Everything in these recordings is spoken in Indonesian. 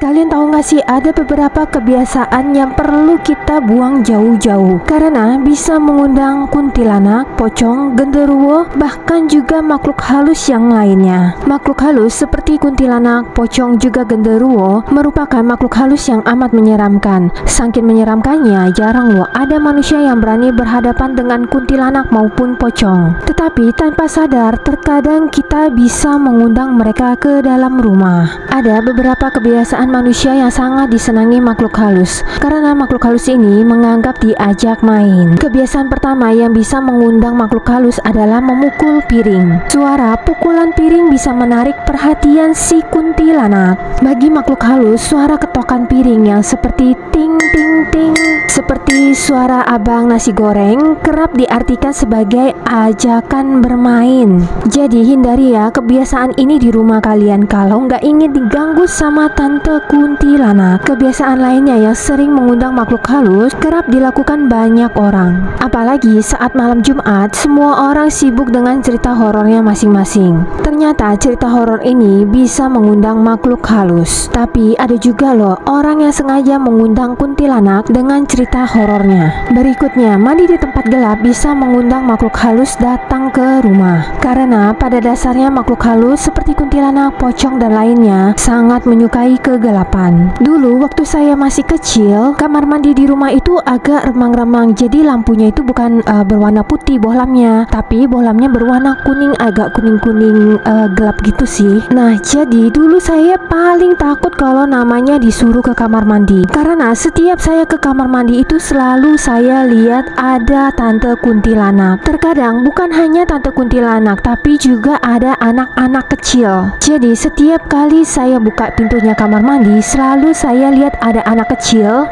Kalian tahu gak sih, ada beberapa kebiasaan yang perlu kita buang jauh-jauh karena bisa mengundang kuntilanak, pocong, genderuwo, bahkan juga makhluk halus yang lainnya. Makhluk halus seperti kuntilanak, pocong, juga genderuwo merupakan makhluk halus yang amat menyeramkan. Saking menyeramkannya, jarang loh ada manusia yang berani berhadapan dengan kuntilanak maupun pocong. Tetapi tanpa sadar, terkadang kita bisa mengundang mereka ke dalam rumah. Ada beberapa kebiasaan manusia yang sangat disenangi makhluk halus karena makhluk halus ini menganggap diajak main. Kebiasaan pertama yang bisa mengundang makhluk halus adalah memukul piring. Suara pukulan piring bisa menarik perhatian si kuntilanak. Bagi makhluk halus, suara ketokan piring yang seperti ting ting ting, seperti suara abang nasi goreng, kerap diartikan sebagai ajakan bermain. Jadi hindari ya kebiasaan ini di rumah kalian kalau nggak ingin diganggu sama tante kuntilanak. Kebiasaan lainnya yang sering mengundang makhluk halus kerap dilakukan banyak orang. Apalagi saat malam Jumat, semua orang sibuk dengan cerita horornya masing-masing. Ternyata cerita horor ini bisa mengundang makhluk halus. Tapi ada juga loh orang yang sengaja mengundang kuntilanak dengan cerita horornya. Berikutnya, mandi di tempat gelap bisa mengundang makhluk halus datang ke rumah. Karena pada dasarnya makhluk halus seperti kuntilanak, pocong, dan lainnya sangat menyukai kegelapan. Dulu waktu saya masih kecil, kamar mandi di rumah itu agak remang-remang. Jadi lampunya itu bukan berwarna putih bohlamnya, tapi bohlamnya berwarna kuning, agak kuning-kuning gelap gitu sih. Nah, jadi dulu saya paling takut kalau namanya disuruh ke kamar mandi. Karena setiap saya ke kamar mandi itu selalu saya lihat ada tante kuntilanak. Terkadang bukan hanya tante kuntilanak, tapi juga ada anak-anak kecil. Jadi setiap kali saya buka pintunya kamar mandi, selalu saya lihat ada anak kecil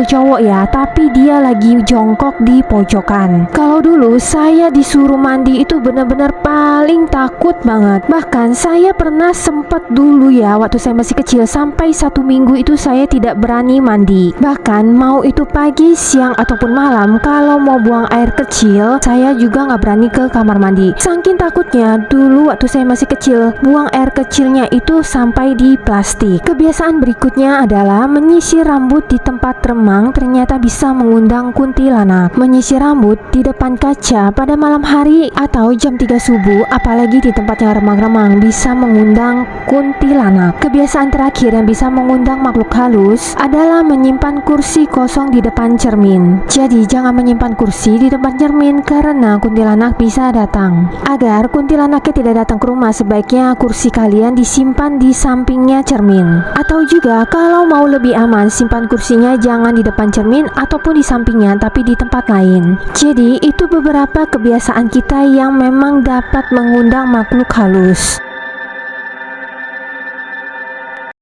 cowok ya, tapi dia lagi jongkok di pojokan. Kalau dulu saya disuruh mandi itu benar-benar paling takut banget. Bahkan saya pernah sempat dulu ya, waktu saya masih kecil, sampai 1 minggu itu saya tidak berani mandi. Bahkan mau itu pagi, siang, ataupun malam, kalau mau buang air kecil, saya juga nggak berani ke kamar mandi. Saking takutnya dulu waktu saya masih kecil, buang air kecilnya itu sampai di plastik. Kebiasaan berikutnya adalah menyisir rambut di tempat remang. Ternyata bisa mengundang kuntilanak. Menyisir rambut di depan kaca pada malam hari atau jam 3 subuh, apalagi di tempat yang remang-remang, bisa mengundang kuntilanak. Kebiasaan terakhir yang bisa mengundang makhluk halus adalah menyimpan kursi kosong di depan cermin. Jadi jangan menyimpan kursi di depan cermin karena kuntilanak bisa datang. Agar kuntilanaknya tidak datang ke rumah, sebaiknya kursi kalian disimpan di sampingnya cermin. Atau juga kalau mau lebih aman, simpan kursinya jangan di depan cermin ataupun di sampingnya, tapi di tempat lain. Jadi itu beberapa kebiasaan kita yang memang dapat mengundang makhluk halus.